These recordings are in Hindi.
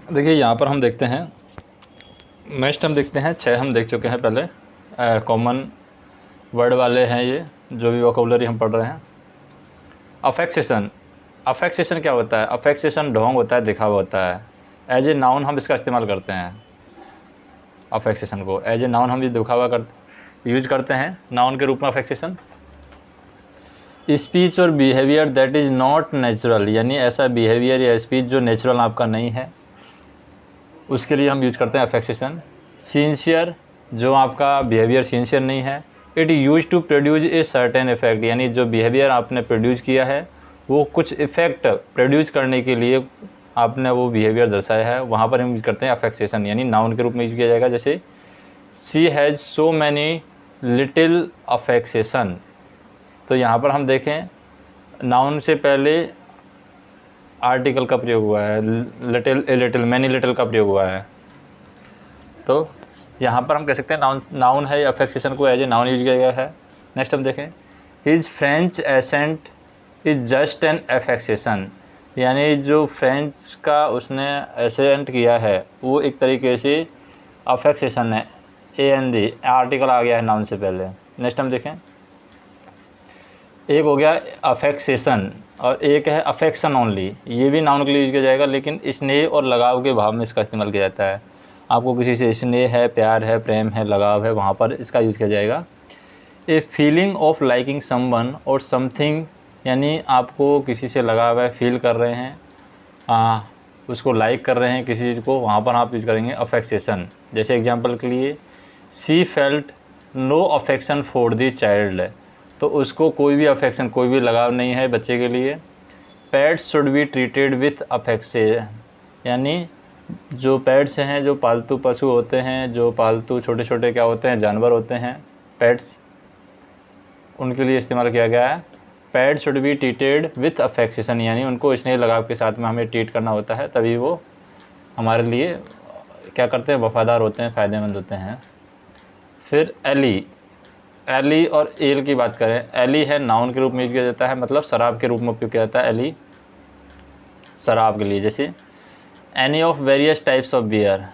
देखिए यहाँ पर हम देखते हैं, नेक्स्ट हम देखते हैं 6 हम देख चुके हैं पहले, कॉमन वर्ड वाले हैं ये जो भी वोकेबुलरी हम पढ़ रहे हैं। अफेक्सेशन, अफेक्सेशन क्या होता है? अफेक्सेशन ढोंग होता है, दिखावा होता है। एज ए नाउन हम इसका इस्तेमाल करते हैं, अफेक्सेशन को एज ए नाउन हम ये दिखावा यूज करते हैं नाउन के रूप में अफेक्सेशन। स्पीच और behaviour that is not natural, यानी ऐसा बिहेवियर या स्पीच जो नेचुरल आपका नहीं है, उसके लिए हम यूज करते हैं अफेक्सेशन। सिंसियर, जो आपका बिहेवियर सिंसियर नहीं है। It use to produce a certain effect, यानी जो बिहेवियर आपने प्रोड्यूस किया है वो कुछ इफ़ेक्ट प्रोड्यूस करने के लिए आपने वो बिहेवियर दर्शाया है, वहाँ पर हम यूज करते हैं अफेक्सेशन, यानी नाउन के रूप में यूज किया जाएगा। जैसे she has so many little affectation, तो यहाँ पर हम देखें नाउन से पहले आर्टिकल का प्रयोग हुआ है, little, a little, many little का प्रयोग हुआ है। तो यहाँ पर हम कह सकते हैं नाउन है, अफेक्सेशन को एज ए नाउन यूज किया गया है। नेक्स्ट हम देखें, his French accent is just an affectation, यानी जो फ्रेंच का उसने एसेंट किया है वो एक तरीके से अफेक्सेशन है। AND आर्टिकल आ गया है नाउन से पहले। नेक्स्ट हम देखें, एक हो गया अफेक्सेशन और एक है अफेक्शन ओनली, ये भी नाउन के लिए यूज किया जाएगा, लेकिन स्नेह और लगाव के भाव में इसका इस्तेमाल किया जाता है। आपको किसी से स्नेह है, प्यार है, प्रेम है, लगाव है, वहाँ पर इसका यूज किया जाएगा। A feeling of liking someone और समथिंग, यानी आपको किसी से लगाव है, फील कर रहे हैं, उसको लाइक कर रहे हैं किसी चीज़ को, वहाँ पर आप यूज करेंगे अफेक्सेशन। जैसे एग्जांपल के लिए, she felt no affection for the child, तो उसको कोई भी अफेक्शन, कोई भी लगाव नहीं है बच्चे के लिए। Pets should be treated with affection, यानी जो पेट्स हैं, जो पालतू पशु होते हैं, जो पालतू छोटे छोटे क्या होते हैं, जानवर होते हैं, पेट्स, उनके लिए इस्तेमाल किया गया है। Pets should be treated with affection, यानी उनको स्नेह लगाव के साथ में हमें ट्रीट करना होता है, तभी वो हमारे लिए क्या करते हैं, वफ़ादार होते हैं, फ़ायदेमंद होते हैं। फिर एली, एली और एल की बात करें, एली है नाउन के रूप में यूज किया जाता है, मतलब शराब के रूप में उपयोग किया जाता है एली, शराब के लिए। जैसे any of various types of beer,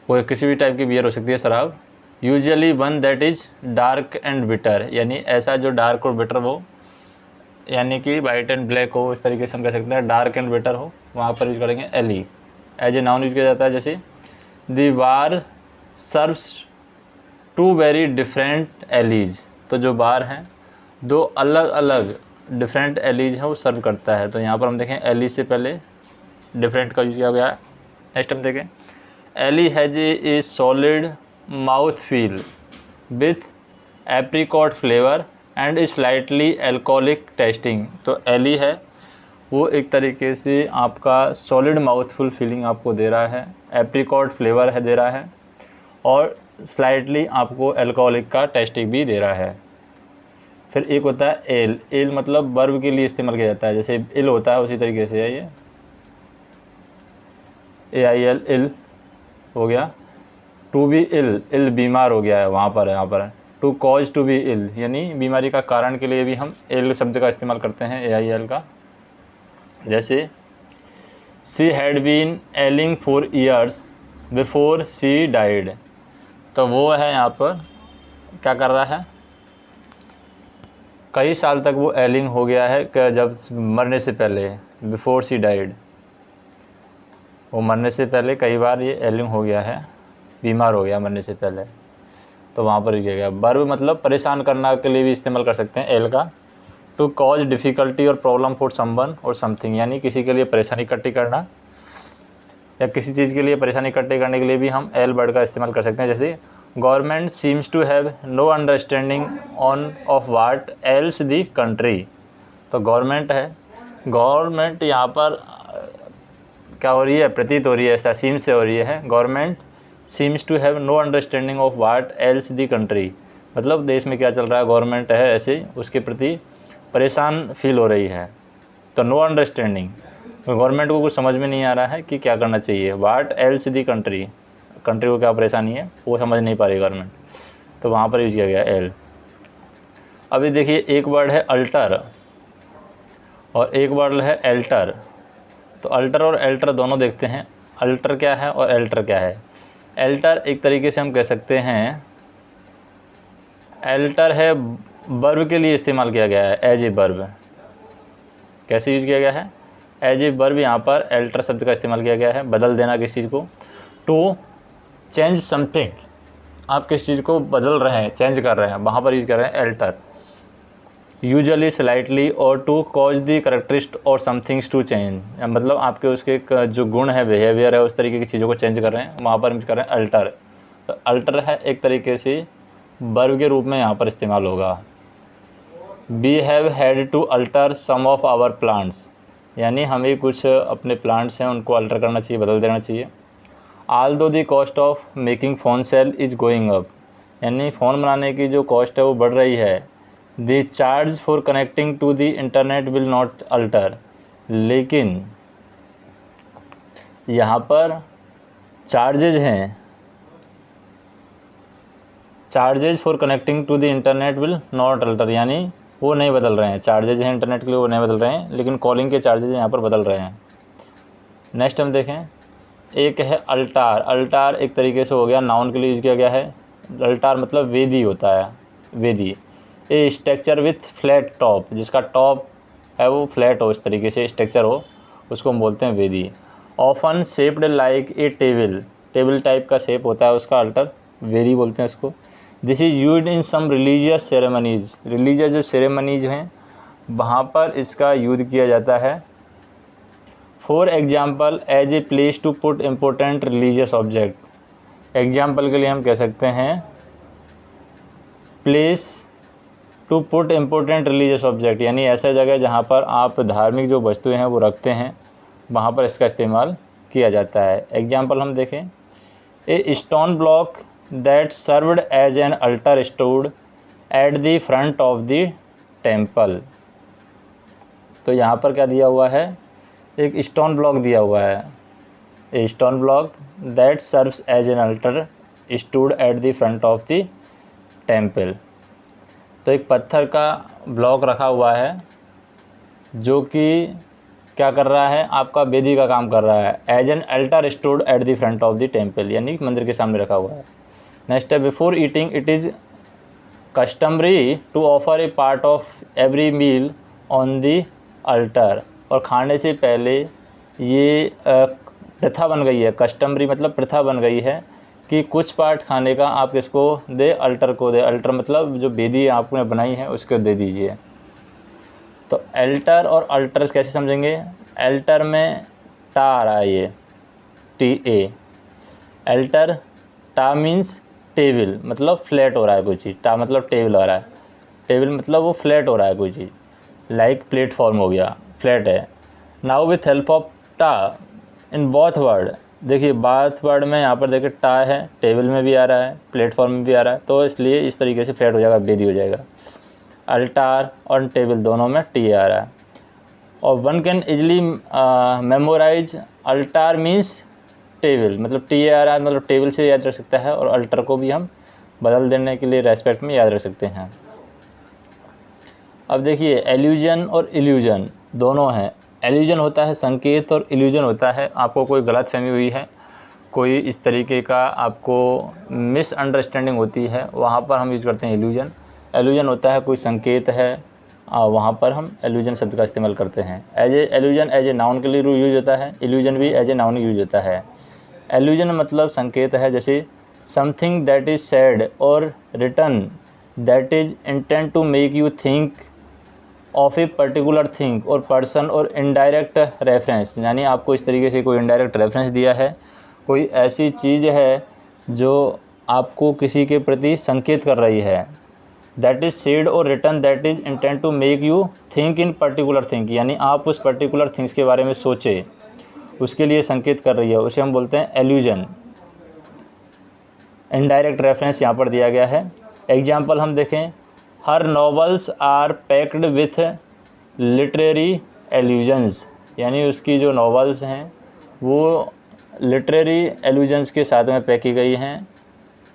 कोई किसी भी टाइप की बियर हो सकती है शराब। Usually one that is dark and bitter, यानी ऐसा जो डार्क और बिटर हो, यानी कि वाइट एंड ब्लैक हो, इस तरीके से हम कह सकते हैं, डार्क एंड बिटर हो, वहाँ पर यूज करेंगे ale. As a noun use किया जाता है। जैसे the bar serves two very different ales, तो जो बार हैं दो अलग अलग डिफरेंट एलीज हैं वो सर्व करता है, तो यहाँ पर हम देखें एली से पहले डिफरेंट का यूज किया गया है। नेक्स्ट हम देखें, ale has a solid mouth feel with apricot flavour and a slightly alcoholic tasting, तो एली है वो एक तरीके से आपका सॉलिड माउथफुल फीलिंग आपको दे रहा है, एप्रिकॉट फ्लेवर है दे रहा है, और स्लाइटली आपको अल्कोहलिक का टेस्टिंग भी दे रहा है। फिर एक होता है एल, एल मतलब वर्ब के लिए इस्तेमाल किया जाता है, जैसे इल होता है उसी तरीके से है ये, AIL, इल हो गया। टू बी इल, इल बीमार हो गया है, वहाँ पर है, यहाँ पर है। To cause to be ill, यानी बीमारी का कारण के लिए भी हम एल शब्द का इस्तेमाल करते हैं, AIL का। जैसे she had been ailing for years before she died, तो वो है यहाँ पर क्या कर रहा है, कई साल तक वो एलिंग हो गया है, जब मरने से पहले, बिफोर शी डाइड, वो मरने से पहले कई बार ये एलिंग हो गया है, बीमार हो गया मरने से पहले, तो वहाँ पर किया गया। वर्ब मतलब परेशान करना के लिए भी इस्तेमाल कर सकते हैं एल का। टू कॉज डिफ़िकल्टी और प्रॉब्लम फॉर समवन और समथिंग, यानी किसी के लिए परेशानी इकट्ठी करना या किसी चीज़ के लिए परेशानी इकट्ठी करने के लिए भी हम एल वर्ड का इस्तेमाल कर सकते हैं। जैसे government seems to have no understanding on of what ails the country, तो गवर्नमेंट है, गवर्नमेंट यहाँ पर क्या हो रही है, प्रतीत हो रही है, ऐसा सीम्स से हो रही है, government seems to have no understanding of what ails the country, मतलब देश में क्या चल रहा है, गवर्नमेंट है ऐसे उसके प्रति परेशान फील हो रही है, तो नो अंडरस्टैंडिंग, तो गवर्नमेंट को कुछ समझ में नहीं आ रहा है कि क्या करना चाहिए। वाट एल्स दी कंट्री, कंट्री को क्या परेशानी है वो समझ नहीं पा रही गवर्नमेंट, तो वहाँ पर यूज किया गया एल। अभी देखिए एक वर्ड है अल्टर और एक वर्ड है एल्टर, तो अल्टर और एल्टर दोनों देखते हैं। अल्टर क्या है और एल्टर क्या है। एल्टर एक तरीके से हम कह सकते हैं, एल्टर है वर्ब के लिए इस्तेमाल किया गया है, एज ए वर्ब। कैसे यूज किया गया है, एज ए वर्ब यहाँ पर एल्टर शब्द का इस्तेमाल किया गया है, बदल देना किसी चीज़ को। टू चेंज समथिंग, आप किस चीज़ को बदल रहे हैं, चेंज कर रहे हैं, वहाँ पर यूज कर रहे हैं एल्टर। यूजुअली स्लाइटली और टू कॉज द करेक्टरिस्ट और समथिंग्स टू चेंज, मतलब आपके उसके जो गुण है, बिहेवियर है, उस तरीके की चीज़ों को चेंज कर रहे हैं, वहाँ पर यूज कर रहे हैं अल्टर। तो अल्टर है एक तरीके से वर्ब के रूप में यहाँ पर इस्तेमाल होगा। We have had to alter some of our plants, यानी हमें कुछ अपने प्लांट्स हैं उनको अल्टर करना चाहिए, बदल देना चाहिए। Although the cost of making phone cell is going up, यानी फ़ोन बनाने की जो कॉस्ट है वो बढ़ रही है। The charge for connecting to the internet will not alter, लेकिन यहाँ पर चार्जेज हैं, charges for connecting to the internet will not alter, यानी वो नहीं बदल रहे हैं। चार्जेज हैं इंटरनेट के लिए, वो नहीं बदल रहे हैं, लेकिन कॉलिंग के चार्जेज यहाँ पर बदल रहे हैं। नेक्स्ट हम देखें, एक है अल्टार। अल्टार एक तरीके से हो गया, नाउन के लिए यूज किया गया है। अल्टार मतलब वेदी होता है, वेदी। ए स्ट्रक्चर विथ फ्लैट टॉप, जिसका टॉप है वो फ्लैट हो, इस तरीके से स्ट्रक्चर हो, उसको हम बोलते हैं वेदी। Often shaped like a table, table type का शेप होता है उसका, अल्टर, वेदी बोलते हैं उसको। This is used in some religious ceremonies, religious जो सेरेमनीज हैं वहाँ पर इसका यूज किया जाता है। For example as a place to put important religious object, example के लिए हम कह सकते हैं place to put important religious object, यानी ऐसा जगह जहाँ पर आप धार्मिक जो वस्तुएं हैं वो रखते हैं, वहाँ पर इसका इस्तेमाल किया जाता है। एग्जाम्पल हम देखें, a stone block that served as an altar stood at the front of the temple. तो यहाँ पर क्या दिया हुआ है, एक स्टोन ब्लॉक दिया हुआ है, a stone block that serves as an altar stood at the front of the temple. तो एक पत्थर का ब्लॉक रखा हुआ है जो कि क्या कर रहा है, आपका वेदी का काम कर रहा है। As an altar stood at the front of the temple, यानी मंदिर के सामने रखा हुआ है। नेक्स्ट है, before eating it is customary to offer a part of every meal on the altar, और खाने से पहले ये प्रथा बन गई है, कस्टमरी मतलब प्रथा बन गई है कि कुछ पार्ट खाने का आप किसको दे, अल्टर को दे। अल्टर मतलब जो वेदी आपने बनाई है उसको दे दीजिए। तो एल्टर और अल्टर्स कैसे समझेंगे, एल्टर में टा आ रहा है, ये टी ए, एल्टर, टा मीन्स टेबल, मतलब फ्लैट हो रहा है कोई चीज़, टा मतलब टेबल हो रहा है, टेबल मतलब वो फ्लैट हो रहा है कोई चीज़, लाइक प्लेटफॉर्म हो गया, फ्लैट है। नाउ विथ हेल्प ऑफ टा इन बोथ वर्ड, देखिए बोथ वर्ड में यहाँ पर देखिए टा है, टेबल में भी आ रहा है, प्लेटफॉर्म में भी आ रहा है, तो इसलिए इस तरीके से फ्लैट हो जाएगा, वेदी हो जाएगा। अल्टार और टेबल दोनों में टी आ रहा है। और one can easily memorise altar means table, मतलब टी आ रहा है मतलब टेबल से याद रख सकता है, और अल्टर को भी हम बदल देने के लिए रेस्पेक्ट में याद रख सकते हैं। अब देखिए एल्यूजन और इल्यूजन दोनों हैं। एल्यूजन होता है संकेत और इल्यूजन होता है आपको कोई गलतफहमी हुई है, कोई इस तरीके का आपको मिसअंडरस्टैंडिंग होती है, वहाँ पर हम यूज़ करते हैं इल्यूजन। एल्यूजन होता है कोई संकेत है, वहाँ पर हम एल्यूजन शब्द का इस्तेमाल करते हैं। As a allusion as a noun के लिए यूज होता है, इल्यूजन भी एज ए नाउन यूज होता है। एल्यूजन मतलब संकेत है, जैसे something that is said or written that is intent to make you think of a particular thing or person, or indirect reference, यानी आपको इस तरीके से कोई इनडायरेक्ट रेफरेंस दिया है, कोई ऐसी चीज़ है जो आपको किसी के प्रति संकेत कर रही है। That is said or written that is intent to make you think in particular thing, यानी आप उस पर्टिकुलर थिंग्स के बारे में सोचे, उसके लिए संकेत कर रही है, उसे हम बोलते हैं एल्यूजन। इनडायरेक्ट रेफरेंस यहाँ पर दिया गया है। एग्जाम्पल हम देखें, her novels are packed with literary allusions, यानी उसकी जो नॉवेल्स हैं वो लिटरेरी एल्यूजन्स के साथ में पैक की गई हैं,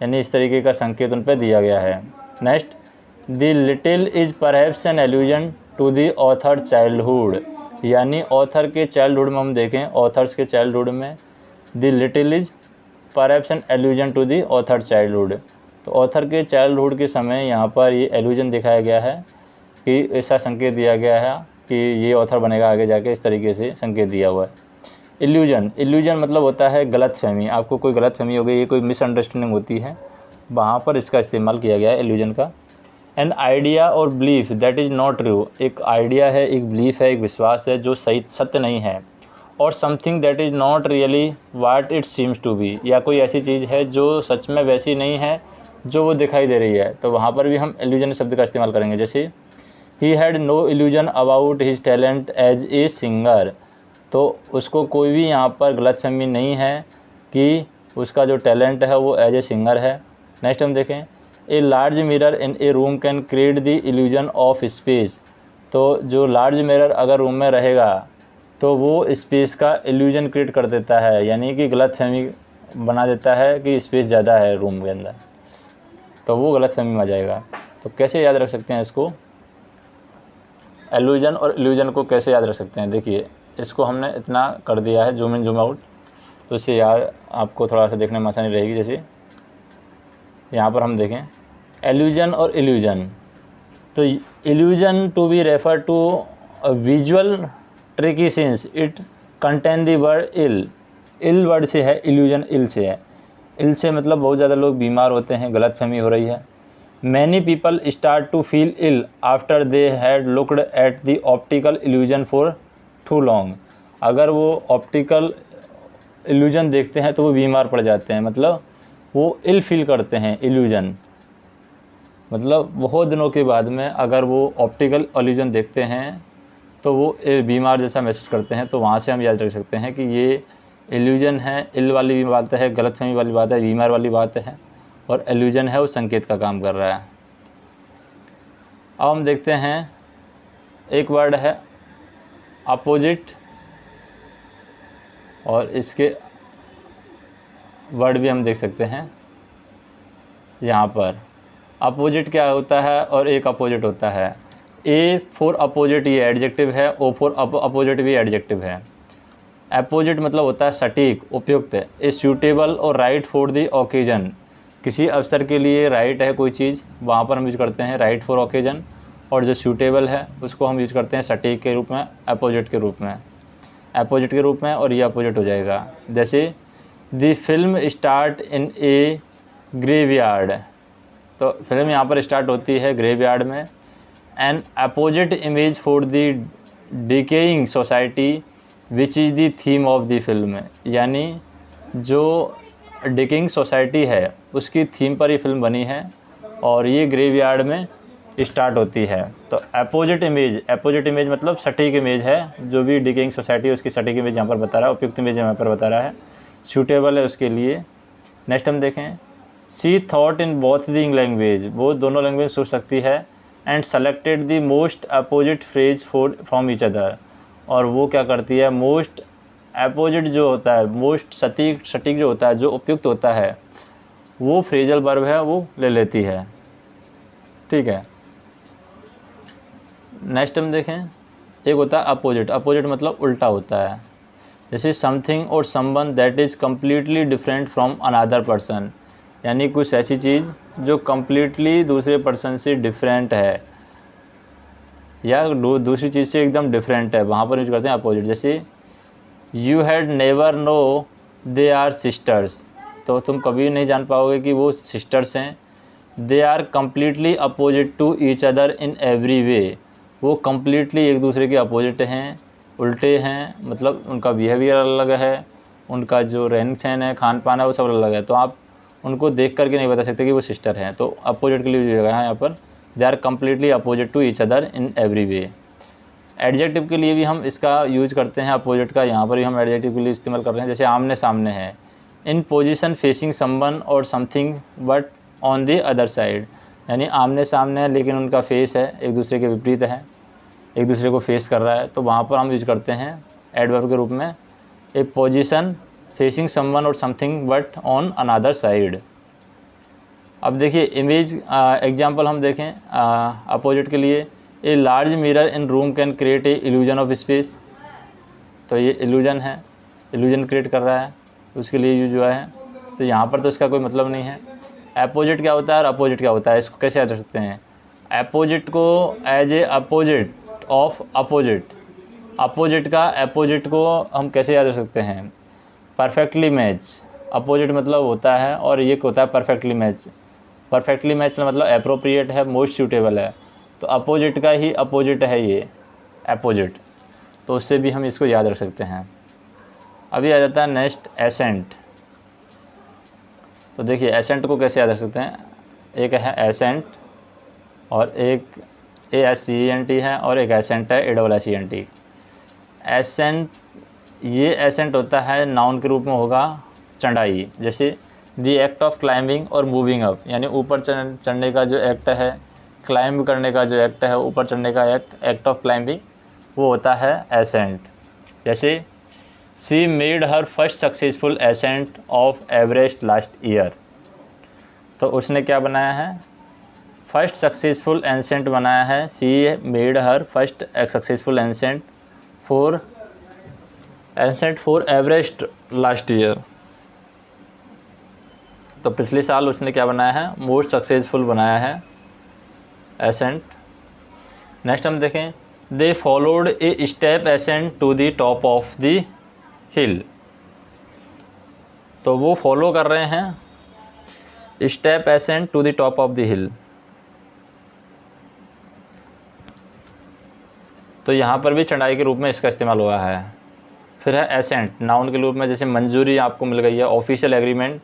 यानी इस तरीके का संकेत उन पर दिया गया है। Next, the little is perhaps an allusion to the author childhood, यानी ऑथर के चाइल्डहुड में हम देखें, ऑथर्स के चाइल्डहुड में the little is perhaps an allusion to the author childhood. तो ऑथर के चाइल्डहुड के समय यहाँ पर ये एल्यूजन दिखाया गया है कि ऐसा संकेत दिया गया है कि ये ऑथर बनेगा आगे जाके, इस तरीके से संकेत दिया हुआ है। इल्यूजन मतलब होता है गलतफहमी। आपको कोई गलतफहमी हो गई, ये कोई मिसअंडरस्टैंडिंग होती है, वहाँ पर इसका इस्तेमाल किया गया है इल्यूजन का। एन आइडिया और belief that is not true, एक आइडिया है, एक बिलीफ है, एक विश्वास है जो सही सत्य नहीं है। और something that is not really what it seems to be, या कोई ऐसी चीज़ है जो सच में वैसी नहीं है जो वो दिखाई दे रही है, तो वहाँ पर भी हम इल्यूजन शब्द का इस्तेमाल करेंगे। जैसे he had no illusion about his talent as a singer, तो उसको कोई भी यहाँ पर गलतफहमी नहीं है कि उसका जो टैलेंट है वो एज ए सिंगर है। नेक्स्ट हम देखें, a large mirror in A room can create the illusion of space, तो जो लार्ज मिरर अगर रूम में रहेगा तो वो स्पेस का इल्यूजन क्रिएट कर देता है, यानी कि गलतफहमी बना देता है कि स्पेस ज़्यादा है रूम के अंदर, तो वो गलतफहमी में आ जाएगा। तो कैसे याद रख सकते हैं इसको, एल्यूजन और इल्यूजन को कैसे याद रख सकते हैं? देखिए, इसको हमने इतना कर दिया है जूम इन जूम आउट, तो इससे याद आपको थोड़ा सा देखने में आसानी रहेगी। जैसे यहाँ पर हम देखें एल्यूजन और इल्यूजन, तो illusion to be refer to a visual tricky since it contain the word ill word से है, इल्यूजन इल से है। इल से मतलब बहुत ज़्यादा लोग बीमार होते हैं, गलतफहमी हो रही है। Many people start to feel ill after they had looked at the optical illusion for too long, अगर वो ऑप्टिकल इल्यूजन देखते हैं तो वो बीमार पड़ जाते हैं, मतलब वो इल फील करते हैं। इल्यूजन मतलब बहुत दिनों के बाद में अगर वो ऑप्टिकल इल्यूजन देखते हैं तो वो बीमार जैसा महसूस करते हैं। तो वहाँ से हम याद रख सकते हैं कि ये इल्यूजन है, इल वाली भी बात है, गलतफहमी वाली बात है, बीमार वाली बात है, और इल्यूजन है वो संकेत का काम कर रहा है। अब हम देखते हैं एक वर्ड है अपोजिट, और इसके वर्ड भी हम देख सकते हैं यहाँ पर। अपोजिट क्या होता है और एक अपोजिट होता है। ए फॉर अपोजिट ये एडजेक्टिव है, ओ फॉर अपोजिट भी एडजेक्टिव है। अपोजिट मतलब होता है सटीक, उपयुक्त, ए सूटेबल और राइट फॉर द ओकेजन, किसी अवसर के लिए राइट है कोई चीज़, वहाँ पर हम यूज करते हैं राइट फॉर ओकेजन, और जो सूटेबल है उसको हम यूज करते हैं सटीक के रूप में, अपोजिट के रूप में, अपोजिट के रूप में, और ये अपोजिट हो जाएगा। जैसे the film start in A graveyard, तो फिल्म यहाँ पर स्टार्ट होती है ग्रेवयार्ड में। N opposite image for the decaying society which is the theme of the film, यानी जो डिकेइंग सोसाइटी है उसकी थीम पर ये फिल्म बनी है, और ये ग्रेवयार्ड में स्टार्ट होती है। तो अपोजिट इमेज मतलब सटीक इमेज है, जो भी डिकेइंग सोसाइटी है उसकी सटीक इमेज यहाँ पर बता रहा है, उपयुक्त इमेज यहाँ पर बता रहा है, सूटेबल है उसके लिए। नेक्स्ट हम देखें, she thought in both the language, वो दोनों लैंग्वेज सोच सकती है, and selected the most apposite phrase from each other, और वो क्या करती है, मोस्ट अपोजिट जो होता है, मोस्ट सटीक जो होता है, जो उपयुक्त होता है, वो फ्रेजल वर्ब है वो ले लेती है। ठीक है, नेक्स्ट हम देखें, एक होता है अपोजिट मतलब उल्टा होता है। जैसे समथिंग और someone that is completely different from another person, यानी कुछ ऐसी चीज़ जो कम्प्लीटली दूसरे पर्सन से डिफरेंट है, या दूसरी चीज़ से एकदम डिफरेंट है, वहाँ पर यूज करते हैं अपोजिट। जैसे you had never know they are sisters, तो तुम कभी नहीं जान पाओगे कि वो सिस्टर्स हैं। They are completely opposite to each other in every way, वो कम्प्लीटली एक दूसरे के अपोजिट हैं, उल्टे हैं, मतलब उनका बिहेवियर अलग है, उनका जो रहन सहन है, खान पान है, वो सब अलग है। तो आप उनको देख करके नहीं बता सकते कि वो सिस्टर हैं। तो अपोजिट के लिए यूज होगा यहाँ पर, they are completely opposite to each other in every way. Adjective के लिए भी हम इसका यूज करते हैं अपोजिट का, यहाँ पर भी हम एडजेक्टिव के लिए इस्तेमाल कर रहे हैं। जैसे आमने सामने है, इन पोजीशन फेसिंग समवन और something but on the other side, यानी आमने सामने है लेकिन उनका फेस है एक दूसरे के विपरीत है, एक दूसरे को फेस कर रहा है, तो वहाँ पर हम यूज करते हैं एडवर्ब के रूप में, ए पोजीशन फेसिंग समवन और something but on another side. अब देखिए इमेज एग्जांपल हम देखें अपोजिट के लिए, a large mirror in room can create a illusion of space, तो ये इल्यूजन है, इल्यूजन क्रिएट कर रहा है, उसके लिए यूज हुआ है। तो यहाँ पर तो इसका कोई मतलब नहीं है। अपोजिट क्या होता है और अपोजिट क्या होता है, इसको कैसे याद रख सकते हैं? अपोजिट को as a opposite of opposite, opposite का अपोजिट को हम कैसे याद रख सकते हैं? परफेक्टली मैच, अपोजिट मतलब होता है और ये होता है परफेक्टली मैच। परफेक्टली मैच का मतलब एप्रोप्रिएट है, मोस्ट सूटेबल है, तो अपोजिट का ही अपोजिट है ये अपोजिट, तो उससे भी हम इसको याद रख सकते हैं। अभी आ जाता है नेक्स्ट एसेंट। तो देखिए एसेंट को कैसे याद रख सकते हैं? एक है एसेंट और एक ASCENT है और एक एसेंट है ASSENT। एसेंट, ये एसेंट होता है नाउन के रूप में होगा चढ़ाई, जैसे द एक्ट ऑफ क्लाइंबिंग और मूविंग अप, यानी ऊपर चढ़ने का जो एक्ट है, क्लाइंब करने का जो एक्ट है, ऊपर चढ़ने का एक्ट ऑफ क्लाइंबिंग, वो होता है एसेंट। जैसे she made her first successful ascent of Everest last year, तो उसने क्या बनाया है? फर्स्ट सक्सेसफुल एसेंट बनाया है। She made her first successful ascent for Everest last year, तो पिछले साल उसने क्या बनाया है? मोस्ट सक्सेसफुल बनाया है एसेंट। नेक्स्ट हम देखें, they followed a step ascent to the top of the hill, तो वो फॉलो कर रहे हैं step ascent to the top of the hill. तो यहाँ पर भी चढ़ाई के रूप में इसका इस्तेमाल हुआ है। फिर है एसेंट, नाउन के रूप में, जैसे मंजूरी आपको मिल गई है, official agreement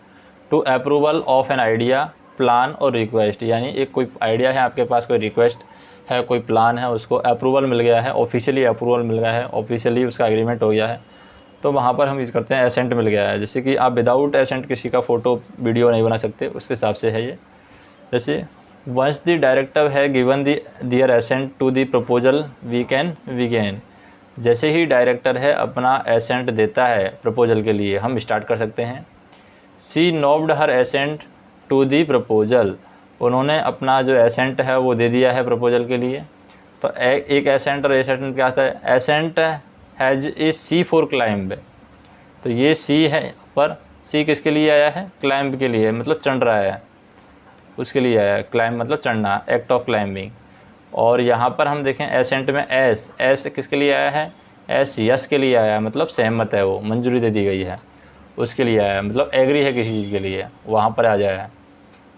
to approval of an idea, plan और रिक्वेस्ट, यानी एक कोई आइडिया है आपके पास, कोई रिक्वेस्ट है, कोई प्लान है, उसको अप्रूवल मिल गया है, ऑफिशियली अप्रूवल मिल गया है, ऑफिशियली उसका एग्रीमेंट हो गया है, तो वहाँ पर हम यूज़ करते हैं एसेंट मिल गया है। जैसे कि आप विदाउट एसेंट किसी का फ़ोटो वीडियो नहीं बना सकते, उस हिसाब से है ये। जैसे once the director has given their assent to the proposal we can, जैसे ही डायरेक्टर है अपना एसेंट देता है प्रपोजल के लिए, हम स्टार्ट कर सकते हैं। She nodded her assent to the proposal, उन्होंने अपना जो एसेंट है वो दे दिया है प्रपोजल के लिए। तो एक एसेंट और एसेंट क्या आता है? Ascent has a C for climb, तो ये सी है, पर सी किसके लिए आया है? क्लाइंब के लिए, मतलब चढ़ रहा है, उसके लिए आया है। क्लाइंब मतलब चढ़ना, एक्ट ऑफ क्लाइंबिंग। और यहाँ पर हम देखें एसेंट में एस किसके लिए आया है? एस यस के लिए आया है, मतलब सहमत है, वो मंजूरी दे दी गई है, उसके लिए आया है, मतलब एग्री है किसी चीज़ के लिए, वहाँ पर आ जाए।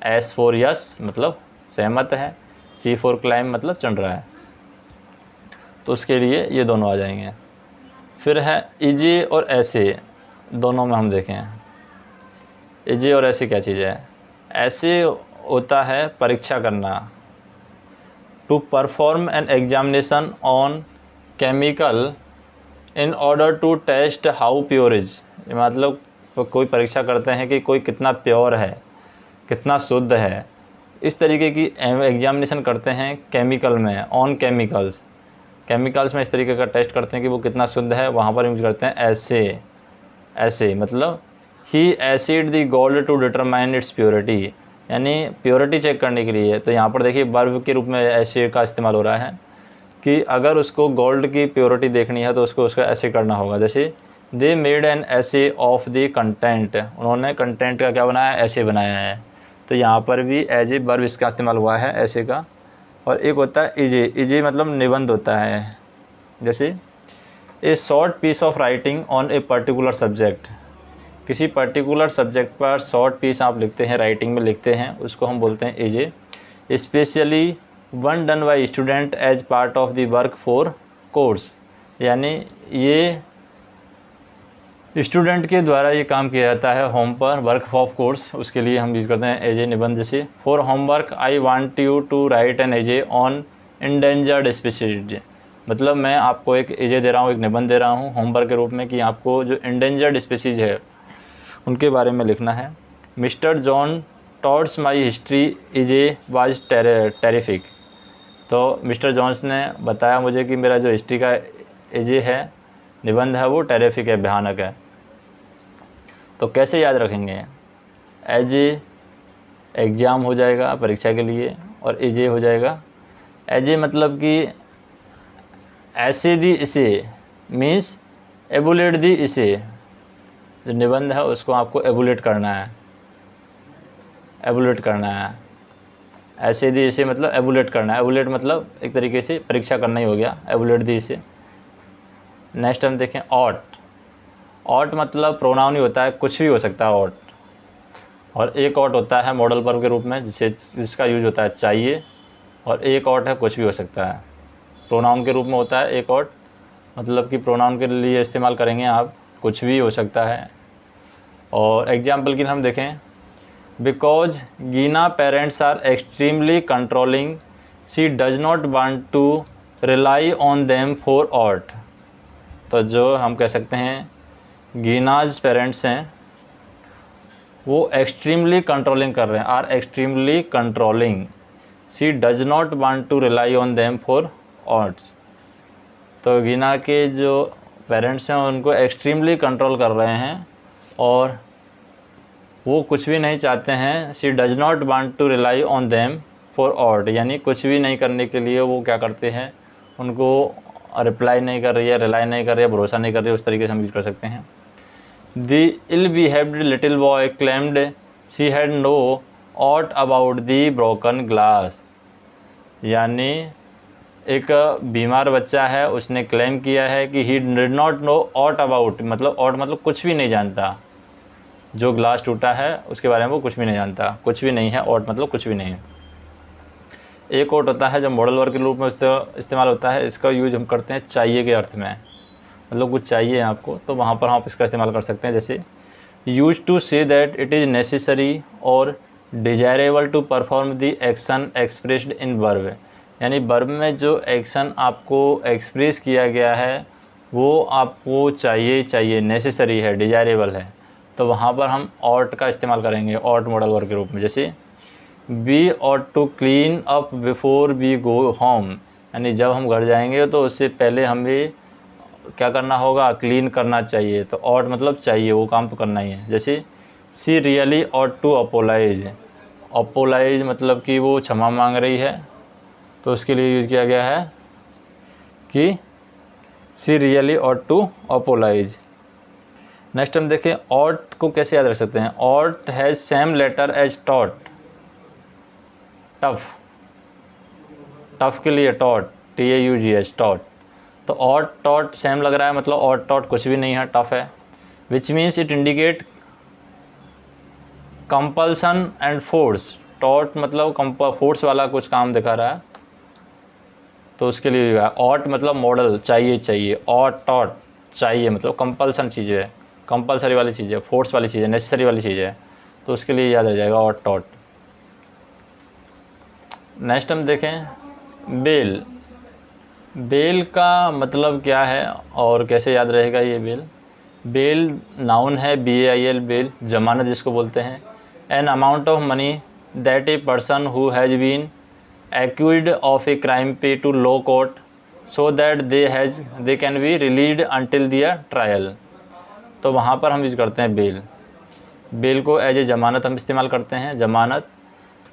एस फॉर यस मतलब सहमत है, सी फॉर क्लाइंब मतलब चढ़ रहा है, तो उसके लिए ये दोनों आ जाएंगे। फिर है इजे और ऐसे, दोनों में हम देखें इजे और ऐसे क्या चीज़ है? ऐसे होता है परीक्षा करना, to perform an examination on chemical in order to test how pure is, मतलब कोई परीक्षा करते हैं कि कोई कितना प्योर है, कितना शुद्ध है, इस तरीके की एग्जामिनेशन करते हैं केमिकल में, ऑन केमिकल्स में इस तरीके का टेस्ट करते हैं कि वो कितना शुद्ध है, वहाँ पर यूज करते हैं ऐसे मतलब ही assayed the gold to determine its purity, यानी प्योरिटी चेक करने के लिए। तो यहाँ पर देखिए वर्ब के रूप में एसिड का इस्तेमाल हो रहा है कि अगर उसको गोल्ड की प्योरिटी देखनी है तो उसको उसका ऐसे करना होगा। जैसे दे मेड एन ऐसे ऑफ द कंटेंट, उन्होंने कंटेंट का क्या बनाया? ऐसे बनाया है, तो यहाँ पर भी एज ए वर्ब इसका इस्तेमाल हुआ है ऐसे का। और एक होता है इजे मतलब निबंध होता है, जैसे a short piece of writing on a particular subject, किसी पर्टिकुलर सब्जेक्ट पर शॉर्ट पीस आप लिखते हैं, राइटिंग में लिखते हैं, उसको हम बोलते हैं essay. Especially one done by student as part of the work for course, यानी ये स्टूडेंट के द्वारा ये काम किया जाता है होम पर, वर्क ऑफ कोर्स, उसके लिए हम यूज़ करते हैं एजे निबंध। जैसे for homework I want you to write an essay on endangered species, मतलब मैं आपको एक एजे दे रहा हूँ, एक निबंध दे रहा हूँ होमवर्क के रूप में कि आपको जो इंडेंजर्ड स्पीशीज है उनके बारे में लिखना है। Mister John Todd's my history essay was terrific, तो मिस्टर जॉन्स ने बताया मुझे कि मेरा जो हिस्ट्री का एजे है, निबंध है, वो टेरिफिक है, भयानक है। तो कैसे याद रखेंगे? एजे एग्ज़ाम हो जाएगा परीक्षा के लिए, और एजे हो जाएगा। एजे मतलब कि ऐसे दी इसे मीन्स एबुलेट दी इसे, जो निबंध है उसको आपको एबुलेट करना है, एबुलेट करना है। ऐसे दी इसे मतलब एबुलेट करना है, एबुलेट मतलब एक तरीके से परीक्षा करना ही हो गया, एबुलेट दी इसे। नेक्स्ट हम देखें ऑट। ऑट मतलब प्रोनाउन ही होता है, कुछ भी हो सकता है ऑट। और एक ऑट होता है मॉडल वर्ब के रूप में जिसका यूज होता है चाहिए, और एक ऑट है कुछ भी हो सकता है, प्रोनाउन के रूप में होता है एक ऑट, मतलब कि प्रोनाउन के लिए इस्तेमाल करेंगे आप, कुछ भी हो सकता है। और एग्जाम्पल के लिए हम देखें, because Gina parents are extremely controlling, she does not want to rely on them for aught. तो जो हम कह सकते हैं गीनाज पेरेंट्स हैं वो एक्सट्रीमली कंट्रोलिंग कर रहे हैं, are extremely controlling, she does not want to rely on them for aughts. तो गीना के जो पेरेंट्स हैं उनको एक्सट्रीमली कंट्रोल कर रहे हैं और वो कुछ भी नहीं चाहते हैं, she does not want to rely on them for aught, यानी कुछ भी नहीं करने के लिए वो क्या करते हैं, उनको रिप्लाई नहीं कर रही है, रिलाई नहीं कर रही है, भरोसा नहीं कर रही है, उस तरीके से हम यूज कर सकते हैं। The ill-behaved little boy claimed she had no aught about the broken glass, यानी एक बीमार बच्चा है, उसने क्लेम किया है कि he did not know aught about, मतलब aught मतलब कुछ भी नहीं जानता, जो ग्लास टूटा है उसके बारे में वो कुछ भी नहीं जानता, कुछ भी नहीं है, aught मतलब कुछ भी नहीं। एक ऑट होता है जो मॉडल वर्ब के रूप में इस्तेमाल होता है, इसका यूज हम करते हैं चाहिए के अर्थ में, मतलब कुछ चाहिए आपको तो वहाँ पर आप इसका इस्तेमाल कर सकते हैं। जैसे use to say that it is necessary और desirable to perform the action expressed in verb, यानी वर्ब में जो एक्शन आपको एक्सप्रेस किया गया है वो आपको चाहिए, नेसेसरी है, डिजायरेबल है, तो वहाँ पर हम ऑट का इस्तेमाल करेंगे, ऑट मॉडल वर्ब के रूप में। जैसे we ought to clean up before we go home, यानी जब हम घर जाएंगे तो उससे पहले हमें क्या करना होगा, क्लीन करना चाहिए, तो ऑट मतलब चाहिए, वो काम तो करना ही है। जैसे she really ought to apologise, apologise मतलब कि वो क्षमा मांग रही है, तो उसके लिए यूज़ किया गया है कि she really ought to apologise. Next हम देखें ऑट को कैसे याद रख सकते हैं, ought has same letter as taught, tough, tough के लिए टॉट, TAUGH टॉट, तो ऑट टॉट सेम लग रहा है, मतलब ऑट टॉट कुछ भी नहीं है, टफ है, which means it indicate compulsion and force, taught मतलब फोर्स वाला कुछ काम दिखा रहा है, तो उसके लिए ऑट मतलब मॉडल चाहिए, ऑट टॉट चाहिए मतलब कंपल्सन चीज़ है, कंपल्सरी वाली चीज़ है, फोर्स वाली चीज़ है, नेसेसरी वाली चीज़ है, तो उसके लिए याद रह जाएगा ऑट टॉट। नेक्स्ट हम देखें बेल। बेल का मतलब क्या है और कैसे याद रहेगा ये बेल। बेल नाउन है, BAIL बेल, जमानत जिसको बोलते हैं। An amount of money that a person who has been accused of a crime pay to law court so that they can be released until their trial, तो वहाँ पर हम यूज करते हैं बेल। बेल को एज ए जमानत हम इस्तेमाल करते हैं, जमानत।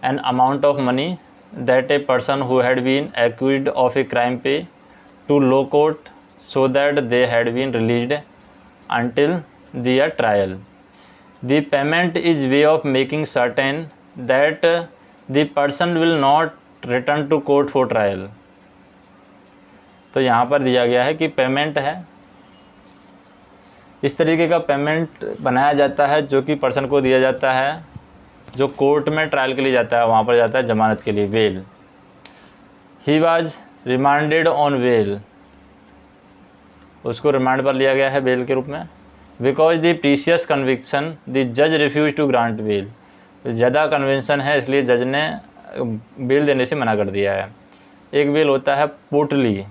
An amount of money that a person who had been accused of a crime pay to low court so that they had been released until their trial. The payment is way of making certain that the person will not return to court for trial. तो यहाँ पर दिया गया है कि पेमेंट है, इस तरीके का पेमेंट बनाया जाता है जो कि पर्सन को दिया जाता है जो कोर्ट में ट्रायल के लिए जाता है, वहाँ पर जाता है जमानत के लिए, bail. He was remanded on bail, उसको रिमांड पर लिया गया है बेल के रूप में। Because the previous conviction the जज रिफ्यूज टू ग्रांट बेल, ज़्यादा कन्विक्शन है इसलिए जज ने बेल देने से मना कर दिया है। एक बेल होता है पोटली,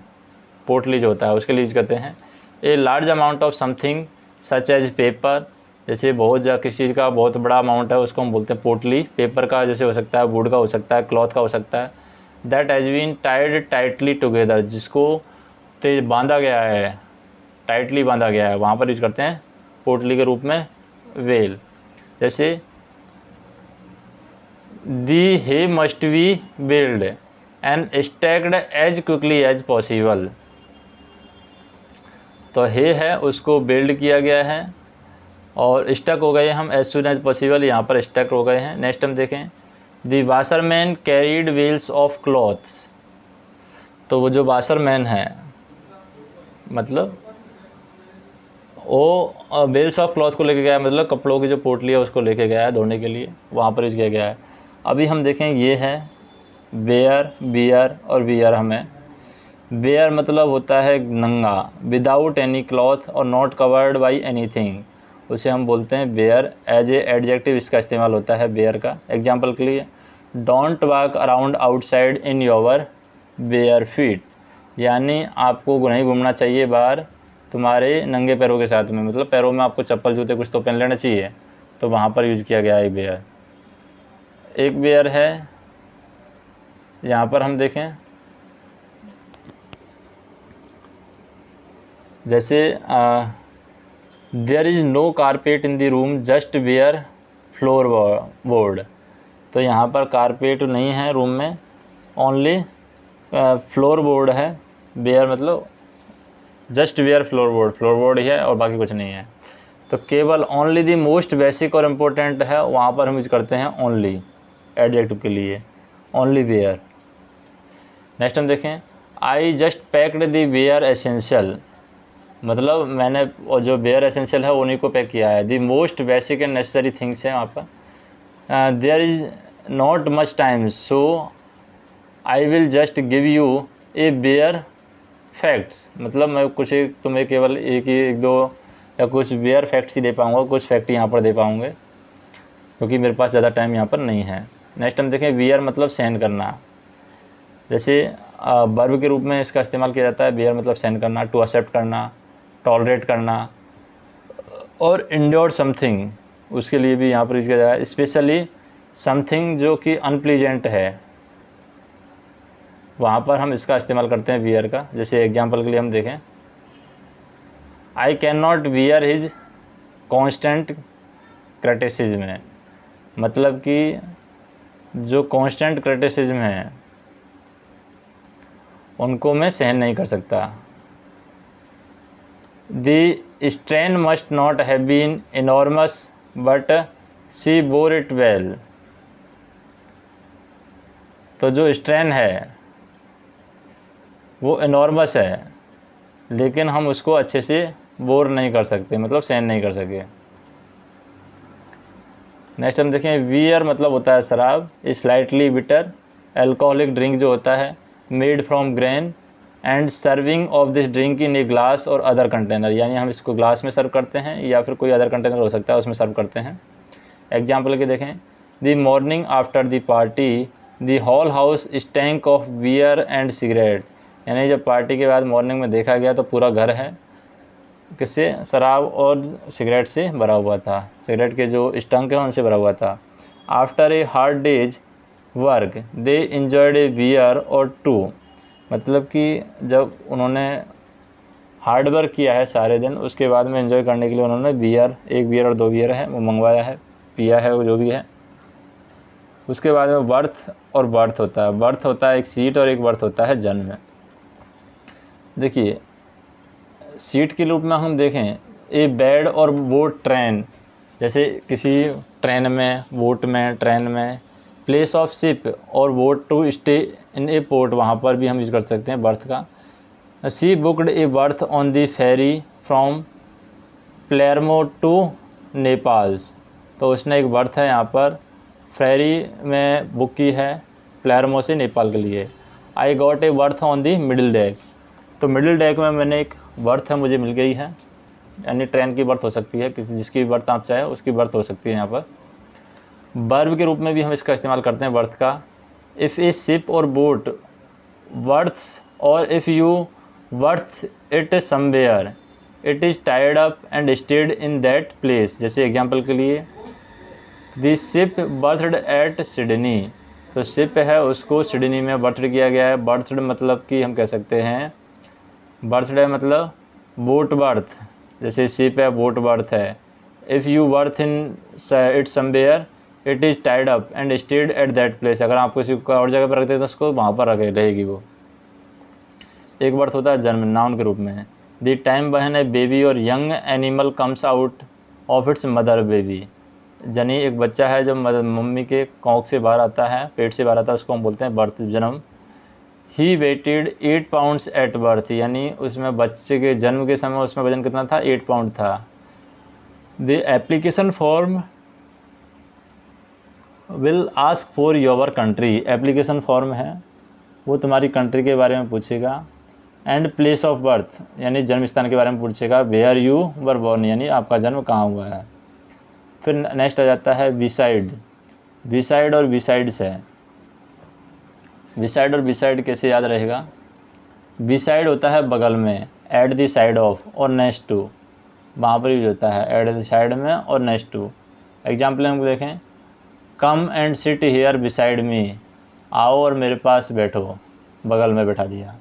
पोटली जो होता है उसके लिए यूज करते हैं। A large amount of something such as paper, जैसे बहुत किसी चीज़ का बहुत बड़ा अमाउंट है उसको हम बोलते हैं पोटली। पेपर का जैसे हो सकता है, वुड का हो सकता है, क्लॉथ का हो सकता है। That has been tied tightly together, जिसको तेज बांधा गया है, टाइटली बांधा गया है, वहाँ पर यूज करते हैं पोटली के रूप में वेल। जैसे the hay must be baled and stacked as quickly as possible, तो है उसको बिल्ड किया गया है और स्टक हो गए हम एज सून एज पॉसिबल, यहाँ पर स्टक हो गए हैं। नेक्स्ट हम देखें, the washerman carried wheels of clothes. तो वो जो वाशरमैन है मतलब वो बेल्स ऑफ क्लॉथ को लेके गया है, मतलब कपड़ों की जो पोटली है उसको लेके गया है धोने के लिए, वहाँ पर यूज किया गया है। अभी हम देखें, ये है बेयर, बियर और वियर। हमें बेयर मतलब होता है नंगा, विदाउट एनी क्लॉथ और नॉट कवर्ड बाई एनीथिंग, उसे हम बोलते हैं बेयर। एज ए एडजेक्टिव इसका इस्तेमाल होता है बेयर का। एग्जाम्पल के लिए, don't walk around outside in your bare feet, यानी आपको नहीं घूमना चाहिए बाहर तुम्हारे नंगे पैरों के साथ में, मतलब पैरों में आपको चप्पल जूते कुछ तो पहन लेना चाहिए, तो वहाँ पर यूज किया गया है बेयर। एक बेयर है यहाँ पर हम देखें, जैसे there is no carpet in the room just bare floor board. तो यहाँ पर कारपेट नहीं है रूम में, ओनली फ्लोर बोर्ड है। बेयर मतलब जस्ट वेयर फ्लोर बोर्ड ही है और बाकी कुछ नहीं है। तो केवल ओनली दी मोस्ट बेसिक और इम्पोर्टेंट है, वहाँ पर हम यूज करते हैं ओनली एडजेक्टिव के लिए, ओनली वेयर। नेक्स्ट हम देखें, I just packed the bare essential, मतलब मैंने जो बेयर एसेंशियल है उन्हीं को पैक किया है। The most basic and necessary things है वहाँ पर। There is not much time so I will just give you a bare facts, मतलब मैं कुछ तुम्हें केवल एक दो या कुछ बेयर फैक्ट्स ही दे पाऊँगा, कुछ फैक्ट यहाँ पर दे पाऊँगे क्योंकि मेरे पास ज़्यादा टाइम यहाँ पर नहीं है। नेक्स्ट हम देखें, वियर मतलब सहन करना। जैसे वर्ब के रूप में इसका इस्तेमाल किया जाता है। बेयर मतलब सहन करना, टू एक्सेप्ट करना, टॉलरेट करना। और इंड्योर समथिंग, उसके लिए भी यहाँ पर यूज किया जाता है, स्पेशली समथिंग जो कि अनप्लीजेंट है, वहाँ पर हम इसका इस्तेमाल करते हैं वियर का। जैसे एग्जांपल के लिए हम देखें, I can not wear his constant criticism है, मतलब कि जो कॉन्स्टेंट क्रिटिसिज्म है उनको मैं सहन नहीं कर सकता। The strain must not have been enormous but she bore it well. तो जो स्ट्रेन है वो इनॉर्मस है लेकिन हम उसको अच्छे से बोर नहीं कर सकते, मतलब सहन नहीं कर सके। नेक्स्ट हम देखें, वियर मतलब होता है शराब, स्लाइटली बिटर एल्कोहलिक ड्रिंक जो होता है, made from grain and serving of this drink in a glass और अदर कंटेनर, यानी हम इसको ग्लास में सर्व करते हैं या फिर कोई अदर कंटेनर हो सकता है उसमें सर्व करते हैं। एग्जाम्पल के देखें, the morning after the party the whole house stank of beer and cigarette, यानी जब पार्टी के बाद मॉर्निंग में देखा गया तो पूरा घर है किससे, शराब और सिगरेट से भरा हुआ था, सिगरेट के जो स्टंक है उनसे भरा हुआ था। After a hard day's work they enjoyed a beer or two, मतलब कि जब उन्होंने हार्ड वर्क किया है सारे दिन, उसके बाद में एंजॉय करने के लिए उन्होंने बियर, एक बियर और दो बियर है वो मंगवाया है, पिया है वो जो भी है। उसके बाद में बर्थ और बर्थ होता है, बर्थ होता है एक सीट और एक बर्थ होता है जन्म। देखिए सीट के रूप में हम देखें, a bed or boat train, जैसे किसी ट्रेन में, बोट में, ट्रेन में। Place of ship or boat to stay in a port, वहाँ पर भी हम यूज कर सकते हैं बर्थ का। She booked a berth on the ferry from Palermo to Naples, तो उसने एक बर्थ है यहाँ पर फेरी में बुक की है प्लेरमो से नेपाल के लिए। I got a berth on the middle deck, तो मिडिल डेक में मैंने एक बर्थ है मुझे मिल गई है, यानी ट्रेन की बर्थ हो सकती है, किसी जिसकी बर्थ आप चाहे उसकी बर्थ हो सकती है। यहाँ पर वर्ब के रूप में भी हम इसका इस्तेमाल करते हैं बर्थ का। If A ship or boat births और if you birth it somewhere it is tied up and stayed in that place. जैसे एग्जांपल के लिए, द शिप बर्थड एट सिडनी, तो शिप है उसको सिडनी में बर्थड किया गया है। बर्थड मतलब कि हम कह सकते हैं, बर्थडे मतलब बोट बर्थ, जैसे शिप है बोट बर्थ है। If you birth in it somewhere it is tied up and stayed at that place, अगर आप किसी को और जगह पर रखते हैं तो उसको वहाँ पर रहेगी वो। एक बर्थ होता है जन्म, नाउन के रूप में है। The time when a baby और young animal comes out of its mother baby, यानी एक बच्चा है जो मम्मी के कोख से बाहर आता है, पेट से बाहर आता है, उसको हम बोलते हैं बर्थ, जन्म। He waited 8 pounds at birth, यानी उसमें बच्चे के जन्म के समय उसमें वजन कितना था, 8 पाउंड था। The application form will ask for your country, application form है वो तुम्हारी कंट्री के बारे में पूछेगा। एंड प्लेस ऑफ बर्थ, यानी जन्म स्थान के बारे में पूछेगा। वेयर यू वर बॉर्न, यानी आपका जन्म कहाँ हुआ है। फिर नेक्स्ट आ जाता है बिसाइड। बिसाइड और बिसाइड्स है। बिसाइड और बिसाइड कैसे याद रहेगा, बिसाइड होता है बगल में, एट द साइड ऑफ और नेक्स्ट टू, वहाँ पर यूज होता है एट द साइड में और नेक्स्ट टू। एग्जाम्पल हम देखें, come and sit here beside me, आओ और मेरे पास बैठो, बगल में बैठा दिया।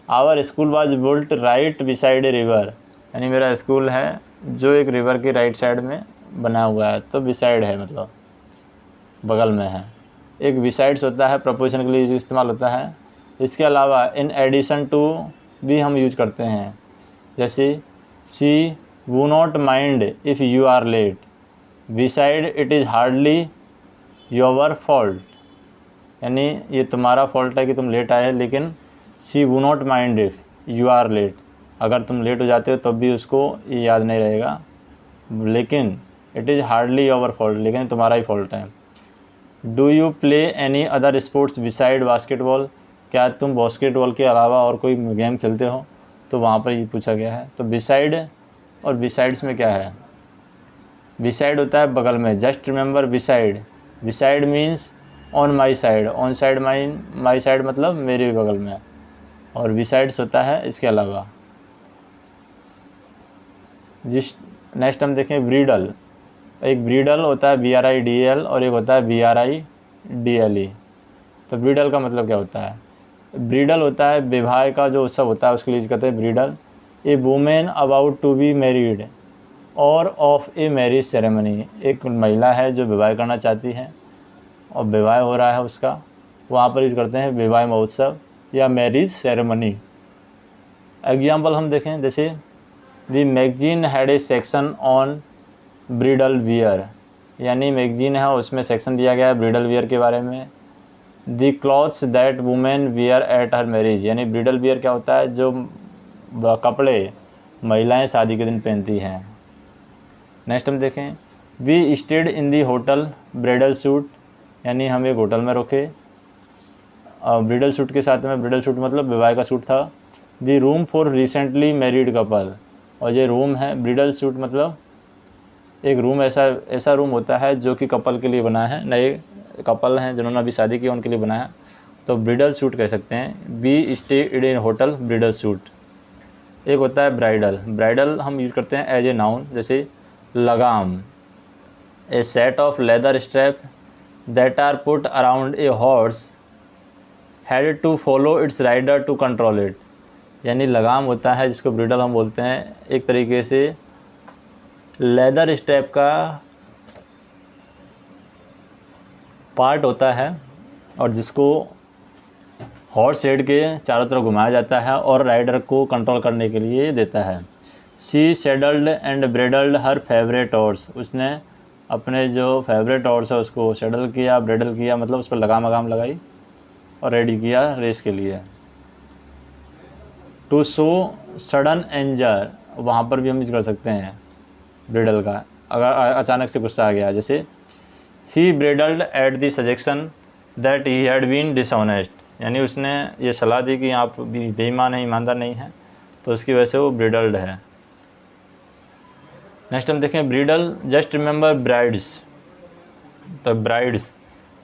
Our school was built right beside a river, यानी मेरा स्कूल है जो एक रिवर की राइट साइड में बना हुआ है, तो बिसाइड है मतलब बगल में है। एक बिसाइड्स होता है प्रपोजिशन के लिए इस्तेमाल होता है। इसके अलावा इन एडिशन टू भी हम यूज करते हैं, जैसे she won't mind if you are late, beside it is hardly your fault, यानी ये तुम्हारा फॉल्ट है कि तुम लेट आए, लेकिन she won't mind if you are late, अगर तुम लेट हो जाते हो तब भी उसको ये याद नहीं रहेगा, लेकिन it is hardly your fault, लेकिन तुम्हारा ही फॉल्ट है। Do you play any other sports beside basketball, क्या तुम बास्केटबॉल के अलावा और कोई गेम खेलते हो, तो वहाँ पर ये पूछा गया है। तो बिसाइड और बिसाइड्स में क्या है, बिसाइड होता है बगल में, just remember beside, beside means on my side, on side my side मतलब मेरे बगल में, और बिसाइड्स होता है इसके अलावा। जिस नेक्स्ट हम देखें ब्रीडल। एक ब्रीडल होता है BRIDL और एक होता है BRIDLE। तो ब्रीडल का मतलब क्या होता है, ब्रीडल होता है विवाह का जो उत्सव होता है उसके लिए कहते हैं bridal. A woman about to be married और ऑफ ए मैरिज सेरेमनी, एक महिला है जो विवाह करना चाहती है और विवाह हो रहा है उसका, वहाँ पर यूज करते हैं विवाह महोत्सव या मैरिज सेरेमनी। एग्जाम्पल हम देखें, जैसे the magazine had a section on bridal wear, यानी मैगजीन है उसमें सेक्शन दिया गया है ब्रीडल वियर के बारे में। The clothes that women wear at her marriage, यानी ब्रीडल वियर क्या होता है, जो कपड़े महिलाएं शादी के दिन पहनती हैं। नेक्स्ट हम देखें, we stayed in the hotel bridal suite, यानी हम एक होटल में रुके ब्राइडल सूट के साथ में, ब्राइडल सूट मतलब विवाह का सूट था। The room for recently married couple, और ये रूम है, ब्राइडल सूट मतलब एक रूम ऐसा रूम होता है जो कि कपल के लिए बना है, नए कपल हैं जिन्होंने अभी शादी की उनके लिए बना है, तो ब्राइडल सूट कह सकते हैं। Be stay in hotel bridal suit. एक होता है ब्राइडल, ब्राइडल हम यूज करते हैं एज ए नाउन, जैसे लगाम, a set of leather strap that are put around a horse head to follow its rider to control it, यानी लगाम होता है जिसको ब्राइडल हम बोलते हैं, एक तरीके से लेदर स्ट्रैप का पार्ट होता है और जिसको हॉर्स हेड के चारों तरफ घुमाया जाता है और राइडर को कंट्रोल करने के लिए देता है। She saddled and bridled her favourite horse, उसने अपने जो फेवरेट हॉर्स है उसको सेडल किया, ब्रेडल किया, मतलब उस पर लगाम लगाई और रेडी किया रेस के लिए। टू शो सडन एंजर, वहाँ पर भी हम यूज कर सकते हैं ब्रेडल का, अगर अचानक से गुस्सा आ गया, जैसे he bridled at the suggestion that he had been dishonest, यानी उसने ये सलाह दी कि आप बेईमान है, ईमानदार नहीं है, तो उसकी वजह से वो ब्रेडल्ड है। नेक्स्ट हम देखें ब्रीडल, जस्ट रिमेंबर ब्राइड्स, तो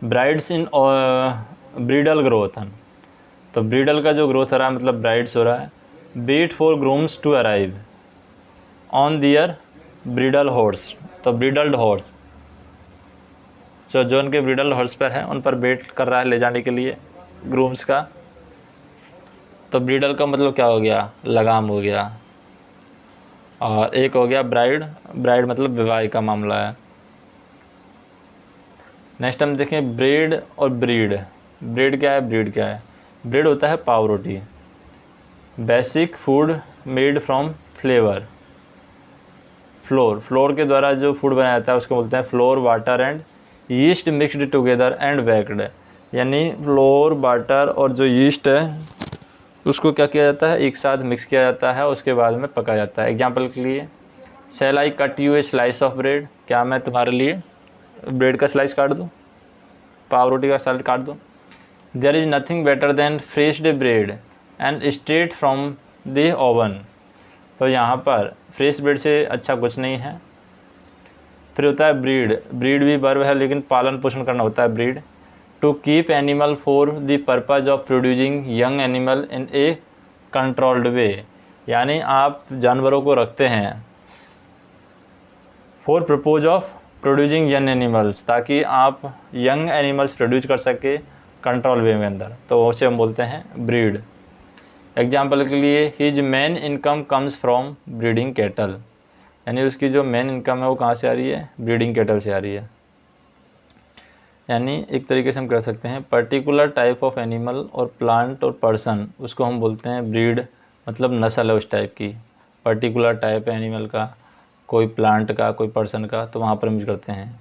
ब्राइड्स इन ब्रीडल ग्रोथ, तो ब्रीडल का जो ग्रोथ हो रहा है मतलब ब्राइड्स हो रहा है। Wait for grooms to arrive on their bridal horse, तो ब्रीडल्ड हॉर्स, जो उनके ब्रीडल हॉर्स पर है उन पर वेट कर रहा है ले जाने के लिए ग्रूम्स का। तो ब्रीडल का मतलब क्या हो गया, लगाम हो गया। और एक हो गया ब्राइड मतलब विवाह का मामला है। नेक्स्ट हम देखें ब्रेड और ब्रीड। ब्रेड क्या है, ब्रीड क्या है, ब्रेड होता है पाव रोटी, basic food made from flavour. Flour के द्वारा जो फूड बनाया जाता है उसको बोलते हैं floor, water and yeast mixed together and baked. यानी फ्लोर, वाटर और जो यीस्ट है उसको क्या किया जाता है, एक साथ मिक्स किया जाता है, उसके बाद में पकाया जाता है। एग्जाम्पल के लिए, shall I cut you a slice of bread, क्या मैं तुम्हारे लिए ब्रेड का स्लाइस काट दूँ, पाव रोटी का स्लाइस काट दूँ। There is nothing better than fresh bread and straight from the oven. तो यहाँ पर फ्रेश ब्रेड से अच्छा कुछ नहीं है। फिर होता है ब्रीड। ब्रीड भी वर्ब है लेकिन पालन पोषण करना होता है breed. To keep animal for the purpose of producing young animal in a controlled way. यानी आप जानवरों को रखते हैं for purpose of producing young animals, ताकि आप यंग एनिमल्स प्रोड्यूस कर सके कंट्रोल वे में अंदर, तो उसे हम बोलते हैं ब्रीड। एग्जाम्पल के लिए, his main income comes from breeding cattle. यानी उसकी जो मेन इनकम है वो कहाँ से आ रही है, ब्रीडिंग कैटल से आ रही है। यानी एक तरीके से हम कह सकते हैं पर्टिकुलर टाइप ऑफ एनिमल और प्लांट और पर्सन, उसको हम बोलते हैं ब्रीड, मतलब नस्ल है उस टाइप की। पर्टिकुलर टाइप एनिमल का, कोई प्लांट का, कोई पर्सन का, तो वहाँ पर हम यूज करते हैं।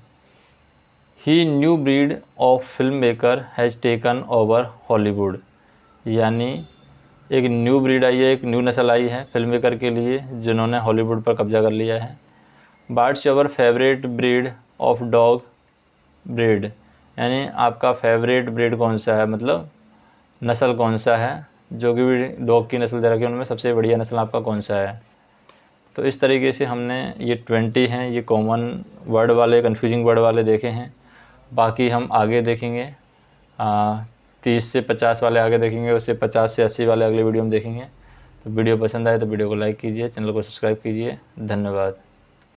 He new breed of film maker has taken over Hollywood. यानी एक न्यू ब्रीड आई है, एक न्यू नस्ल आई है फिल्म मेकर के लिए जिन्होंने हॉलीवुड पर कब्जा कर लिया है। What's your favourite breed of dog breed. यानी आपका फेवरेट ब्रीड कौन सा है, मतलब नस्ल कौन सा है, जो कि भी डॉग की नस्ल दे रखी है उनमें सबसे बढ़िया नस्ल आपका कौन सा है। तो इस तरीके से हमने ये 20 हैं, ये कॉमन वर्ड वाले, कन्फ्यूजिंग वर्ड वाले देखे हैं। बाकी हम आगे देखेंगे 30 से 50 वाले आगे देखेंगे, उससे 50 से 80 वाले अगले वीडियो में देखेंगे। तो वीडियो पसंद आए तो वीडियो को लाइक कीजिए, चैनल को सब्सक्राइब कीजिए। धन्यवाद।